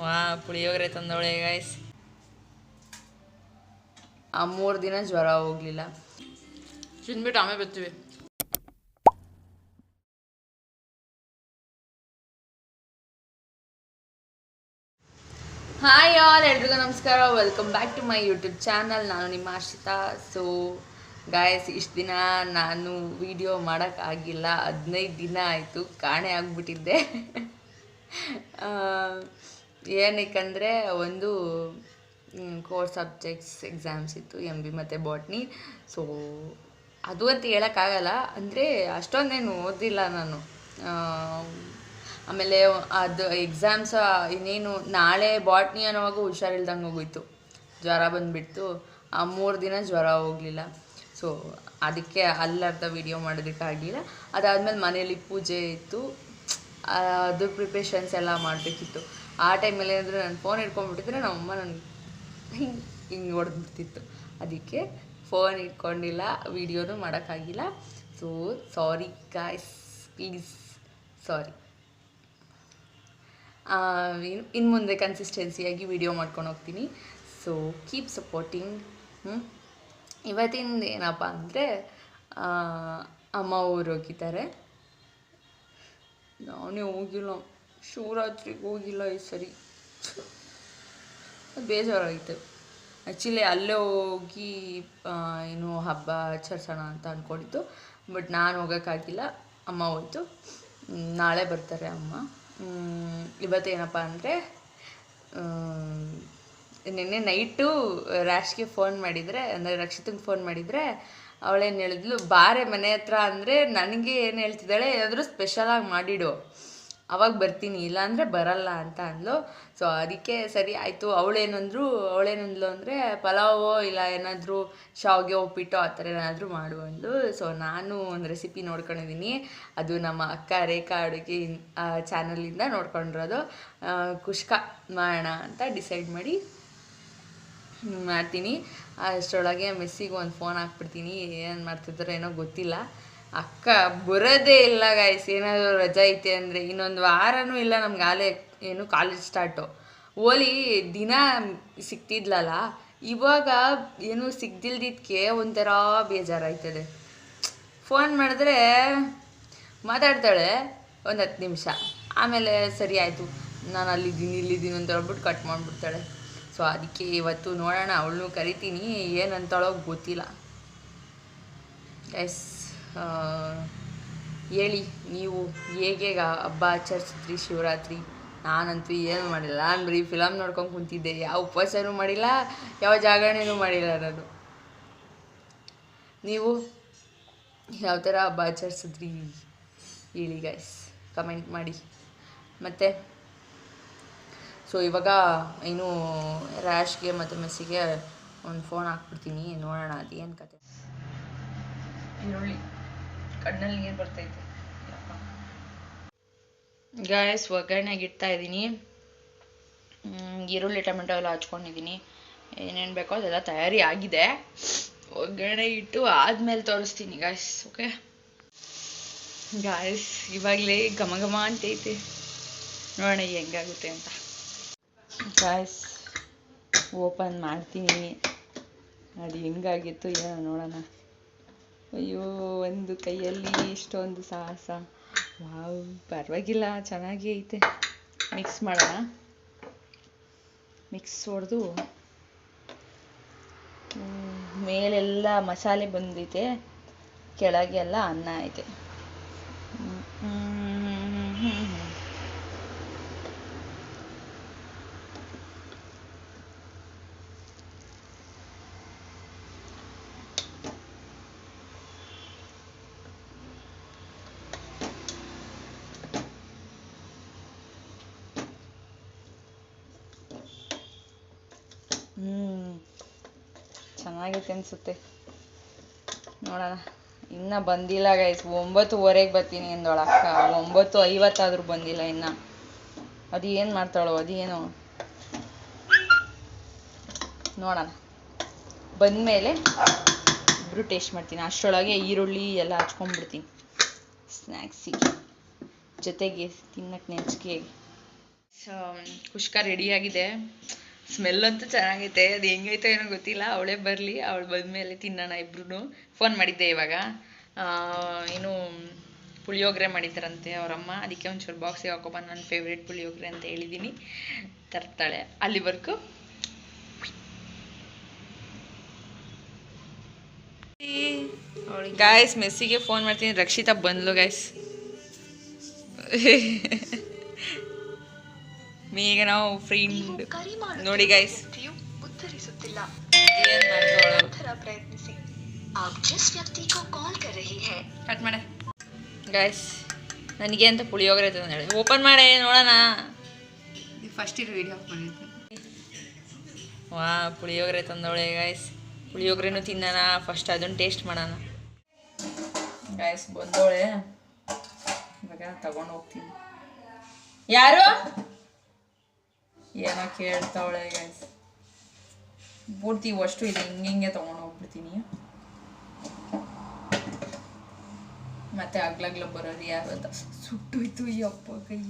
ವಾ ಪುಳಿಯೋಗರೆ ತಂದವಳೆ ಗಾಯ್ಸ್. ಆ 3 ದಿನ ಜ್ವರ ಹೋಗ್ಲಿಲ್ಲ. ತಿಂದ್ಬಿಟ್ಟು ಆಮೇಲೆ ಬರ್ತೀವಿ. ಹಾಯ್ ಆಲ್, ಎಲ್ರಿಗೂ ನಮಸ್ಕಾರ. Welcome back to my YouTube channel. ನಾನು ನಿಮ್ಮ ಆಶ್ರಿತಾ. ಸೊ ಗಾಯ್ಸ್, ಇಷ್ಟು ದಿನ ನಾನು ವಿಡಿಯೋ ಮಾಡೋಕ್ಕಾಗಿಲ್ಲ. 15 ದಿನ ಆಯಿತು, ಕಾಣೆ ಆಗಿಬಿಟ್ಟಿದ್ದೆ. ಏನಕ್ಕಂದರೆ ಒಂದು ಕೋರ್ ಸಬ್ಜೆಕ್ಟ್ಸ್ ಎಕ್ಸಾಮ್ಸ್ ಇತ್ತು, MB ಮತ್ತು ಬಾಟ್ನಿ. ಸೊ ಅದು ಅಂತ ಹೇಳೋಕ್ಕಾಗಲ್ಲ, ಅಂದರೆ ಅಷ್ಟೊಂದೇನು ಓದಿಲ್ಲ ನಾನು. ಆಮೇಲೆ ಅದು ಎಕ್ಸಾಮ್ಸ ಇನ್ನೇನು ನಾಳೆ ಬಾಟ್ನಿ ಅನ್ನೋವಾಗ ಹುಷಾರಿಲ್ದಂಗೆ ಹೋಗೋಯ್ತು, ಜ್ವರ ಬಂದುಬಿಡ್ತು. ಆ 3 ದಿನ ಜ್ವರ ಹೋಗಲಿಲ್ಲ. ಸೊ ಅದಕ್ಕೆ ಅಲ್ಲರ್ಧ ವೀಡಿಯೋ ಮಾಡೋದಕ್ಕಾಗಲಿಲ್ಲ. ಅದಾದಮೇಲೆ ಮನೇಲಿ ಪೂಜೆ ಇತ್ತು, ಅದು ಪ್ರಿಪ್ರೇಷನ್ಸ್ ಎಲ್ಲ ಮಾಡಬೇಕಿತ್ತು. ಆ ಟೈಮಲ್ಲಿ ಏನಾದರೂ ನಾನು ಫೋನ್ ಇಟ್ಕೊಂಡ್ಬಿಟ್ಟಿದ್ರೆ ನಮ್ಮಮ್ಮ ನನಗೆ ಹಿಂಗೆ ಹೊಡೆದ್ಬಿಡ್ತಿತ್ತು. ಅದಕ್ಕೆ ಫೋನ್ ಇಟ್ಕೊಂಡಿಲ್ಲ, ವೀಡಿಯೋನೂ ಮಾಡೋಕ್ಕಾಗಿಲ್ಲ. So sorry guys, please sorry. ಇನ್ನು ಮುಂದೆ ಕನ್ಸಿಸ್ಟೆನ್ಸಿಯಾಗಿ ವಿಡಿಯೋ ಮಾಡ್ಕೊಂಡು ಹೋಗ್ತೀನಿ. So keep supporting. ಇವತ್ತಿಂದ ಏನಪ್ಪ ಅಂದರೆ, ಅಮ್ಮ ಊರು ಹೋಗಿದ್ದಾರೆ. ನಾನೇ ಹೋಗಿಲ್ಲ, ಶಿವರಾತ್ರಿಗೆ ಹೋಗಿಲ್ಲ ಈ ಸರಿ. ಬೇಜಾರಾಗಿತ್ತು ಆ್ಯಕ್ಚುಲಿ. ಅಲ್ಲೇ ಹೋಗಿ ಏನು ಹಬ್ಬ ಆಚರಿಸೋಣ ಅಂತ ಅಂದ್ಕೊಂಡಿದ್ದು, ಬಟ್ ನಾನು ಹೋಗೋಕ್ಕಾಗಿಲ್ಲ, ಅಮ್ಮ ಹೋಯ್ತು. ನಾಳೆ ಬರ್ತಾರೆ ಅಮ್ಮ. ಇವತ್ತೇನಪ್ಪ ಅಂದರೆ, ನಿನ್ನೆ ನೈಟು ರ್ಯಾಶ್ಗೆ ಫೋನ್ ಮಾಡಿದರೆ, ಅಂದರೆ ರಕ್ಷಿತಂಗೆ ಫೋನ್ ಮಾಡಿದರೆ, ಅವಳೇನು ಹೇಳಿದ್ಲು, ಬಾರೆ ಮನೆ ಹತ್ರ ಅಂದರೆ ನನಗೆ ಏನು ಹೇಳ್ತಿದ್ದಾಳೆ, ಏನಾದರೂ ಸ್ಪೆಷಲಾಗಿ ಮಾಡಿಡು, ಅವಾಗ ಬರ್ತೀನಿ, ಇಲ್ಲಾಂದರೆ ಬರಲ್ಲ ಅಂತ ಅಂದ್ಲು. ಸೊ ಅದಕ್ಕೆ ಸರಿ ಆಯಿತು. ಅವಳೇನಂದ್ಲು ಅಂದರೆ ಪಲಾವೋ ಇಲ್ಲ ಏನಾದರೂ ಶಾವಿಗೆ ಉಪ್ಪಿಟ್ಟು ಆ ಥರ ಏನಾದರೂ ಮಾಡು ಅಂದು. ಸೊ ನಾನು ಒಂದು ರೆಸಿಪಿ ನೋಡ್ಕೊಂಡಿದ್ದೀನಿ, ಅದು ನಮ್ಮ ಅಕ್ಕ ರೇಖಾ ಅಡುಗೆ ಚಾನಲಿಂದ ನೋಡ್ಕೊಂಡಿರೋದು. ಕುಷ್ಕ ಮಾಡೋಣ ಅಂತ ಡಿಸೈಡ್ ಮಾಡಿ ಮಾಡ್ತೀನಿ. ಅಷ್ಟರೊಳಗೆ ಮೆಸ್ಸಿಗೆ ಒಂದು ಫೋನ್ ಹಾಕ್ಬಿಡ್ತೀನಿ, ಏನು ಮಾಡ್ತಿದ್ದಾರೋ ಏನೋ ಗೊತ್ತಿಲ್ಲ. ಅಕ್ಕ ಬರೋದೇ ಇಲ್ಲ ಗಾಯ್ಸ್, ಏನಾದರೂ ರಜೆ ಐತೆ ಅಂದರೆ. ಇನ್ನೊಂದು ವಾರನೂ ಇಲ್ಲ ನಮ್ಗೆ, ಆಲೇ ಏನು ಕಾಲೇಜ್ ಸ್ಟಾರ್ಟು. ಓಲಿ ದಿನ ಸಿಗ್ತಿದ್ಲಲ್ಲ, ಇವಾಗ ಏನು ಸಿಗ್ದಿಲ್ದಿದ್ದಕ್ಕೆ ಒಂಥರ ಬೇಜಾರಾಯ್ತದೆ. ಫೋನ್ ಮಾಡಿದ್ರೆ ಮಾತಾಡ್ತಾಳೆ ಒಂದು 10 ನಿಮಿಷ, ಆಮೇಲೆ ಸರಿ ಆಯಿತು ನಾನು ಇಲ್ಲಿದ್ದೀನಿ ಅಂತ ಹೇಳ್ಬಿಟ್ಟು ಕಟ್ ಮಾಡಿಬಿಡ್ತಾಳೆ. ಸೊ ಅದಕ್ಕೆ ಇವತ್ತು ನೋಡೋಣ, ಅವಳನ್ನೂ ಕರಿತೀನಿ, ಏನಂತಾಳೋ ಗೊತ್ತಿಲ್ಲ. ಎಸ್, ಹೇಳಿ ನೀವು ಹೇಗೆ ಹಬ್ಬ ಆಚರಿಸಿದ್ರಿ ಶಿವರಾತ್ರಿ? ನಾನಂತೂ ಏನು ಮಾಡಿಲ್ಲ, ನಾನು ಬರೀ ಫಿಲಮ್ ನೋಡ್ಕೊಂಡು ಕುಂತಿದ್ದೆ. ಯಾವ ಉಪವಾಸನೂ ಮಾಡಿಲ್ಲ, ಯಾವ ಜಾಗರಣೆನೂ ಮಾಡಿಲ್ಲ ನಾನು. ನೀವು ಯಾವ ಥರ ಹಬ್ಬ ಆಚರಿಸಿದ್ರಿ ಹೇಳಿ ಗೈಸ್, ಕಮೆಂಟ್ ಮಾಡಿ. ಮತ್ತು ಸೊ ಇವಾಗ ಏನು ರ್ಯಾಶ್ಗೆ ಮತ್ತು ಮೆಸ್ಸಿಗೆ ಒಂದು ಫೋನ್ ಹಾಕ್ಬಿಡ್ತೀನಿ, ನೋಡೋಣ ಅದು ಏನು ಕತೆ. ಈರುಳ್ಳಿ ಕಣ್ಣಲ್ಲಿ ನೀರು ಬರ್ತೈತೆ ಗಾಯ್ಸ್. ಒಗ್ಗರಣೆಗೆ ಇಡ್ತಾ ಇದ್ದೀನಿ. ಈರುಳ್ಳಿ ಟೊಮೆಟೊ ಎಲ್ಲ ಹಚ್ಕೊಂಡಿದ್ದೀನಿ, ಏನೇನು ಬೇಕೋ ಅದೆಲ್ಲ ತಯಾರಿ ಆಗಿದೆ. ಒಗ್ಗರಣೆ ಇಟ್ಟು ಆದಮೇಲೆ ತೋರಿಸ್ತೀನಿ ಗಾಯ್ಸ್. ಓಕೆ ಗಾಯ್ಸ್, ಇವಾಗಲೇ ಘಮ ಘಮ ಅಂತೈತೆ, ನೋಡೋಣ ಹೆಂಗಾಗುತ್ತೆ ಅಂತ. ಗಾಯ್ಸ್ ಓಪನ್ ಮಾಡ್ತೀನಿ, ಅದು ಹೆಂಗಾಗಿತ್ತು ಏನೋ ನೋಡೋಣ. ಅಯ್ಯೋ, ಒಂದು ಕೈಯಲ್ಲಿ ಇಷ್ಟೊಂದು ಸಾಹಸ. ವಾವ್, ಪರವಾಗಿಲ್ಲ, ಚೆನ್ನಾಗಿ ಐತೆ. ಮಿಕ್ಸ್ ಮಾಡೋಣ. ಮಿಕ್ಸ್ ಹೊಡೆದು ಮೇಲೆಲ್ಲ ಮಸಾಲೆ ಬಂದೈತೆ, ಕೆಳಗೆಲ್ಲ ಅನ್ನ ಐತೆ. ಚೆನ್ನಾಗೈತೆ ಅನಿಸುತ್ತೆ, ನೋಡೋಣ. ಇನ್ನೂ ಬಂದಿಲ್ಲ ಗೈಸ್, 9:15 ಬರ್ತೀನಿ ಅಂದೋಳ ಅಕ್ಕ, 9:50 ಆದರೂ ಬಂದಿಲ್ಲ ಇನ್ನು. ಅದು ಏನು ಮಾಡ್ತಾಳೋ ಅದೇನೋ, ನೋಡೋಣ. ಬಂದಮೇಲೆ ಇಬ್ಬರು ಟೇಸ್ಟ್ ಮಾಡ್ತೀನಿ. ಅಷ್ಟರೊಳಗೆ ಈರುಳ್ಳಿ ಎಲ್ಲ ಹಚ್ಕೊಂಡ್ಬಿಡ್ತೀನಿ ಸ್ನ್ಯಾಕ್ಸಿಗೆ, ಜೊತೆಗೆ ತಿನ್ನಕ್ಕೆ ನೆಂಚಿಗೆ. ಕುಷ್ಕ ರೆಡಿಯಾಗಿದೆ. ಸ್ಮೆಲ್ ಅಂತೂ ಚೆನ್ನಾಗೈತೆ. ಅದು ಹೆಂಗೈತೆ ಏನೋ ಗೊತ್ತಿಲ್ಲ. ಅವಳೇ ಬರಲಿ, ಅವಳು ಬಂದಮೇಲೆ ತಿನ್ನೋಣ ಇಬ್ರು. ಫೋನ್ ಮಾಡಿದ್ದೆ ಇವಾಗ. ಏನು ಪುಳಿಯೋಗರೆ ಮಾಡಿದ್ದಾರಂತೆ ಅವರಮ್ಮ. ಅದಕ್ಕೆ ಒಂಚೂರು ಬಾಕ್ಸಿಗೆ ಹಾಕೊಬಂದು ನನ್ನ ಫೇವ್ರೇಟ್ ಪುಳಿಯೋಗರೆ ಅಂತ ಹೇಳಿದ್ದೀನಿ. ತರ್ತಾಳೆ. ಅಲ್ಲಿವರೆಗೂ ಗಾಯ್ಸ್ ಮೆಸ್ಸಿಗೆ ಫೋನ್ ಮಾಡ್ತೀನಿ. ರಕ್ಷಿತಾ ಬಂದ್ಲು ಗಾಯ್ಸ್. ಈಗ ನಾವು ಫ್ರೆಂಡ್ ನೋಡಿ ಗಾಯ್ಸ್ ಉತ್ತರಿಸುತ್ತಿಲ್ಲ. ಏನ್ ಮಾಡ್ತಾಳು? ಕಟ್ ಮಾಡೆ ಗಾಯ್ಸ್. ನನಗೆ ಅಂತ ಪುಳಿಯೋಗರೆ ತಂದೇಳಿ. ಓಪನ್ ಮಾಡೆ ನೋಡೋಣ. ಫಸ್ಟ್ ಇದು ವಿಡಿಯೋ ಮಾಡಿದ್ದೆ. ವಾ ಪುಳಿಯೋಗರೆ ತಂದವಳೆ ಗಾಯ್ಸ್. ಪುಳಿಯೋಗರೆನೂ ತಿನ್ನೋಣ. ಫಸ್ಟ್ ಅದನ್ನು ಟೇಸ್ಟ್ ಮಾಡೋಣ ಗಾಯ್ಸ್. ಬಂದವಳೆ ಇವಾಗ ತಗೊಂಡು ಹೋಗ್ತೀನಿ. ಯಾರು ಏನೋ ಕೇಳ್ತಾವಳೆ ಗಾಯ್ಸ್. ಪೂರ್ತಿ ಅಷ್ಟು ಇದೆ. ಹಿಂಗೆ ತೊಗೊಂಡು ಹೋಗ್ಬಿಡ್ತೀನಿ. ಮತ್ತೆ ಆಗ್ಲಾಗ್ಲ ಬರೋದು ಯಾರು ಅಂತ. ಸುಟ್ಟೋಯ್ತು ಈ ಅಪ್ಪ ಕೈ.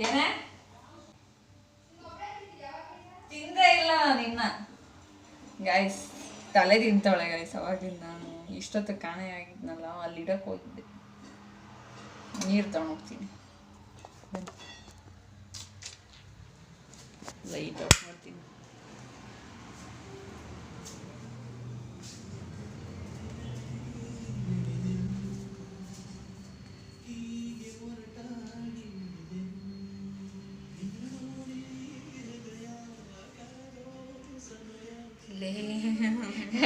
ಏನೇ ತಿಂದೇ ಇಲ್ಲ ನಿನ್ನ ಗಾಯ್ಸ್. ತಲೆ ತಿಂತಾವಳೆ ಗಾಯ್ಸ್. ಅವಾಗಿಂದ ನಾನು ಇಷ್ಟೊತ್ತು ಕಾಣೆ ಆಗಿದ್ನಲ್ಲ, ಅಲ್ಲಿ ಇಡಕ್ಕೆ ಹೋಗಿದ್ದೆ. ನೀರು ತಗೊಂಡೋಗ್ತೀನಿ. ಲೈಟ್ ಆಫ್ ಮಾಡ್ತೀನಿ.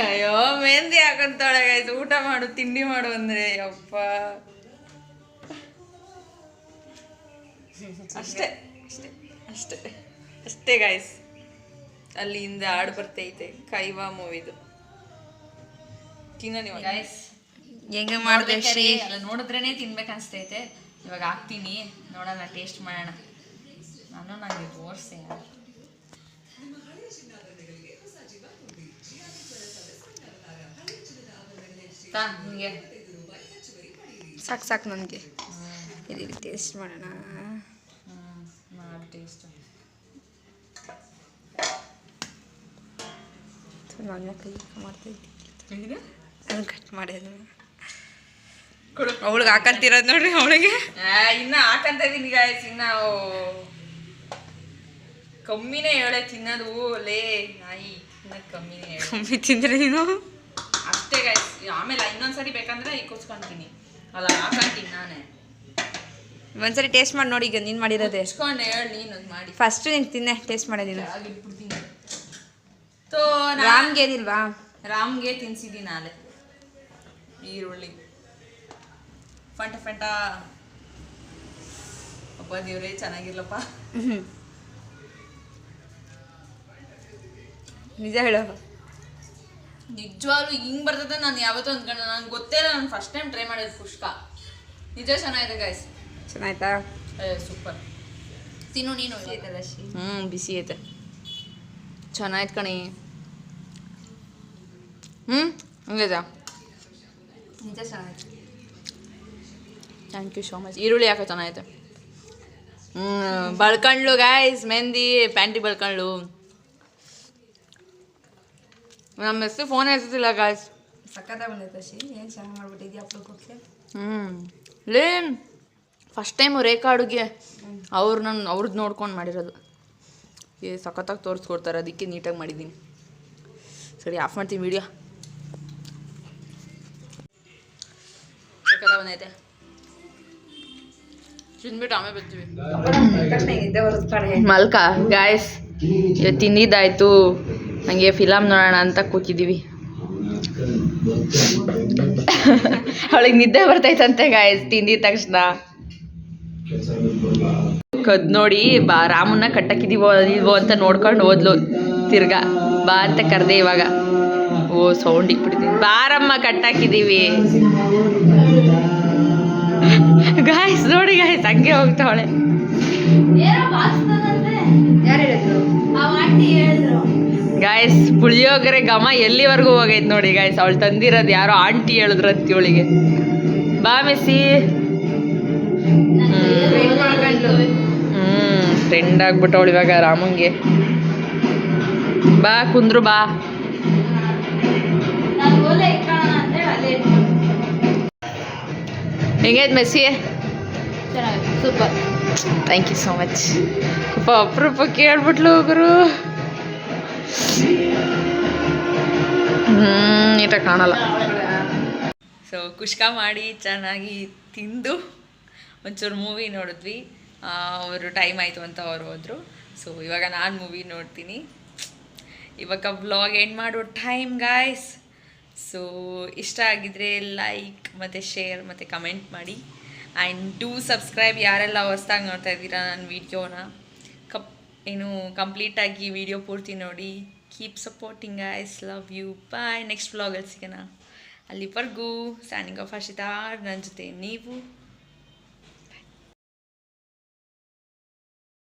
ಅಯ್ಯೋ ಮೆಹಂದಿ ಹಾಕಂತಾಳೆ ಗಾಯ್ಸ್. ಊಟ ಮಾಡು ತಿಂಡಿ ಮಾಡು ಅಂದ್ರೆ ಯಪ್ಪ. ಅಷ್ಟೇ ಅಷ್ಟೇ ಅಷ್ಟೇ ಅಷ್ಟೇ ಗಾಯ್ಸ್. ಅಲ್ಲಿಂದ ಹಾಡು ಬರ್ತೈತೆ ಕೈವಾ ಮೂವಿದು. ತಿನ್ನ ನೀವು ಗಾಯ್ಸ್. ಹೆಂಗೆ ಮಾಡಿದೆ ಶ್ರೀ? ಅಲ್ಲ ನೋಡಿದ್ರೇನೆ ತಿನ್ಬೇಕು ಅನ್ಸ್ತೈತೆ. ಇವಾಗ ಹಾಕ್ತೀನಿ, ನೋಡೋಣ, ಟೇಸ್ಟ್ ಮಾಡೋಣ. ನಾನು ನನಗೆ ತೋರಿಸೆ ನಿಮಗೆ ಸಾಕು ಸಾಕು ನನಗೆ. ಇದು ಟೇಸ್ಟ್ ಮಾಡೋಣ. ಮಾಡಿ ಟೇಸ್ಟ್. ನಾನು ಕೈ ಮಾಡ್ತಾಯಿದ್ದೆ. ಅದನ್ನು ಕಟ್ ಮಾಡೋದು ಅವಳಿಗೆ ಹಾಕಂತಿರೋದು ನೋಡ್ರಿ. ಅವಳಿಗೆ ಇನ್ನು ಹಾಕಂತ ಇದೀನಿ ಗಾಯ್ಸ್. ಇನ್ನು ಕಮ್ಮಿನೇ ಹೇಳೆ ತಿನ್ನೋದು. ಲೇ ನಾಯಿ ತಿನ್ನೋದು ಕಮ್ಮಿನೇ ಹೇಳಿ. ಕಮ್ಮಿ ತಿಂದ್ರೆ ನೀನು ಅಷ್ಟೇ ಗಾಯ್ಸ್. ಆಮೇಲೆ ಇನ್ನೊಂದ್ಸರಿ ಬೇಕಂದ್ರೆ ಇಕ್ಕೋಸ್ಕೊಂತೀನಿ. ಅಲ್ಲ ಹಾಕಂತೀನಿ ನಾನೇ. ಒಂದ್ಸರಿ ಟೇಸ್ಟ್ ಮಾಡಿ ನೋಡಿ. ಈಗ ನೀನು ಮಾಡಿರೋದೆ ಇಸ್ಕೊಂಡು ಹೇಳಿ ನೀನು ಮಾಡಿ. ಫಸ್ಟ್ ನೀನು ತಿನ್ನೆ ಟೇಸ್ಟ್ ಮಾಡೋದಿಲ್ಲ. ಇಟ್ಬಿಡ್ತೀನಿ. ರಾಮ್ಗೆ ಏನಿಲ್ವಾ? ರಾಮ್ಗೆ ತಿನ್ಸಿದ್ದೀನಿ ನಾಳೆ. ಈರುಳ್ಳಿ ಫಂಟ ಫಂಟ. ಒಬ್ಬ ದೇವ್ರೇ ಚೆನ್ನಾಗಿರ್ಲಪ್ಪ. ನಿಜ ಹೇಳೋ. ನಿಜವಾಗ್ಲೂ ಹಿಂಗೆ ಬರ್ತದೆ. ನಾನು ಯಾವತ್ತೂ ಅಂದ್ಕೊಂಡೆ. ನನಗೆ ಗೊತ್ತೇ ಇಲ್ಲ. ನಾನು ಫಸ್ಟ್ ಟೈಮ್ ಟ್ರೈ ಮಾಡಿದ್ದು ಕುಷ್ಕ. ನಿಜ ಚೆನ್ನಾಗಿದೆ ಗಾಯ್ಸ್. ಚೆನ್ನಾಯ್ತಾ? ಸೂಪರ್. ತಿನ್ನು ನೀನು. ಬಿಸಿ ಐತೆ. ಚೆನ್ನಾಯ್ತು ಕಣಿ. ಹಂಗೈತಾ? ನಿಜ ಚೆನ್ನಾಯ್ತು. Thank you so much. ಈರುಳ್ಳಿ ಯಾಕೆ ಚೆನ್ನಾಗೈತೆ. ಬಳ್ಕಂಡ್ಲು ಗಾಯ್ಸ್. ಮೆಹಂದಿ ಪ್ಯಾಂಟಿ ಬಳ್ಕಂಡ್ಲು. ನಮ್ಮ ಹೆಸರು ಫೋನ್ ಇರ್ತಿಲ್ಲ ಗಾಯ್ಸ್. ಸಕ್ಕತ್ತಾಗಿ ಬಂದೈತೆ ಶಿ. ಏನು ಚೆನ್ನಾಗಿ ಮಾಡ್ಬಿಟ್ಟಿದ್ಯಾ ಅಪ್ಲೋಕ್ಕೆ. ಲೇ ಫಸ್ಟ್ ಟೈಮು ರೇಖಾ ಅಡುಗೆ ಅವ್ರದ್ದು ನೋಡ್ಕೊಂಡು ಮಾಡಿರೋದು. ಸಖತ್ತಾಗಿ ತೋರಿಸ್ಕೊಡ್ತಾರೆ. ಅದಕ್ಕೆ ನೀಟಾಗಿ ಮಾಡಿದ್ದೀನಿ. ಸರಿ ಆಫ್ ಮಾಡ್ತೀನಿ ವಿಡಿಯೋ. ಸಖತ್ತಾಗಿ ಬಂದೈತೆ. ತಿಂದ್ಬಿಟ್ಟು ಆಮೇಲೆ ಬರ್ತೀವಿ. ಮಲ್ಕ ಗಾಯ್ಸ್. ಇವತ್ತು ತಿಂದಿದ್ದಾಯ್ತು. ನನಗೆ ಫಿಲಮ್ ನೋಡೋಣ ಅಂತ ಕೂತಿದ್ದೀವಿ. ಅವಳಿಗೆ ನಿದ್ದೆ ಬರ್ತೈತಂತೆ ಗಾಯ್ಸ್ ತಿಂದಿದ ತಕ್ಷಣ. ಕದ್ ನೋಡಿ ಬಾ ರಾಮನ್ನ ಕಟ್ಟಕ್ಕಿದೀವೋ ಇಲ್ವೋ ಅಂತ ನೋಡ್ಕೊಂಡು ಹೋದ್ಲು. ತಿರ್ಗಾ ಬಾ ಅಂತ ಕರೆದೆ. ಇವಾಗ ಓ ಸೌಂಡ್ ಇಕ್ಬಿಟ್ಟಿದ್ದೀನಿ. ಬಾರಮ್ಮ ಕಟ್ಟಾಕಿದ್ದೀವಿ ಗಾಯ್ಸ್. ನೋಡಿ ಗಾಯ್ಸ್ ಹಂಗೆ ಹೋಗ್ತಾವಳೆ. ಯಾರು ಹೇಳಿದ್ರು? ಗಾಯ್ಸ್ ಪುಳಿಯೋಗರೆ ಘಮ ಎಲ್ಲಿವರೆಗೂ ಹೋಗೈತೆ ನೋಡಿ ಗಾಯ್ಸ್. ಅವಳು ತಂದಿರೋದು ಯಾರೋ ಆಂಟಿ ಹೇಳಿದ್ರಂತ ಇವಳಿಗೆ. ಬಾ ಮೆಸ್ಸಿ. ಫ್ರೆಂಡ್ ಆಗ್ಬಿಟ್ಟವಳು ಇವಾಗ ರಾಮಂಗೆ. ಬಾ ಕುಂದ್ರು ಬಾ. ಹೆಂಗೈತೆ Messi? Super. Thank you so much. ಅಪರೂಪ ಕೇಳ್ಬಿಟ್ಲು ಗುರು. ನೀಟಾಗಿ ಕಾಣಲ್ಲ. ಸೊ ಕುಷ್ಕ ಮಾಡಿ ಚೆನ್ನಾಗಿ ತಿಂದು ಒಂಚೂರು ಮೂವಿ ನೋಡಿದ್ವಿ. ಅವರು ಟೈಮ್ ಆಯಿತು ಅಂತ ಅವ್ರು ಹೋದರು. ಸೊ ಇವಾಗ ನಾನು ಮೂವಿ ನೋಡ್ತೀನಿ. ಇವಾಗ ವ್ಲಾಗ್ ಎಂಡ್ ಮಾಡೋ ಟೈಮ್ ಗಾಯ್ಸ್. ಸೊ ಇಷ್ಟ ಆಗಿದ್ರೆ ಲೈಕ್ ಮತ್ತು ಶೇರ್ ಮತ್ತು ಕಮೆಂಟ್ ಮಾಡಿ. ಆ್ಯಂಡ್ ಡೂ ಸಬ್ಸ್ಕ್ರೈಬ್ ಯಾರೆಲ್ಲ ಹೊಸ್ದಾಗಿ ನೋಡ್ತಾ ಇದ್ದೀರಾ ನನ್ನ ವೀಡಿಯೋನ. ಕಂಪ್ಲೀಟಾಗಿ ವಿಡಿಯೋ ಪೂರ್ತಿ ನೋಡಿ. Keep supporting guys. Love you. Bye. Next ವ್ಲಾಗಲ್ಲಿ ಸಿಗೋಣ. ಅಲ್ಲಿವರೆಗೂ ಸ್ಟ್ಯಾಂಡಿಂಗ್ ಆಫ್ ಹರ್ಷಿತಾ. ನನ್ನ ಜೊತೆ ನೀವು.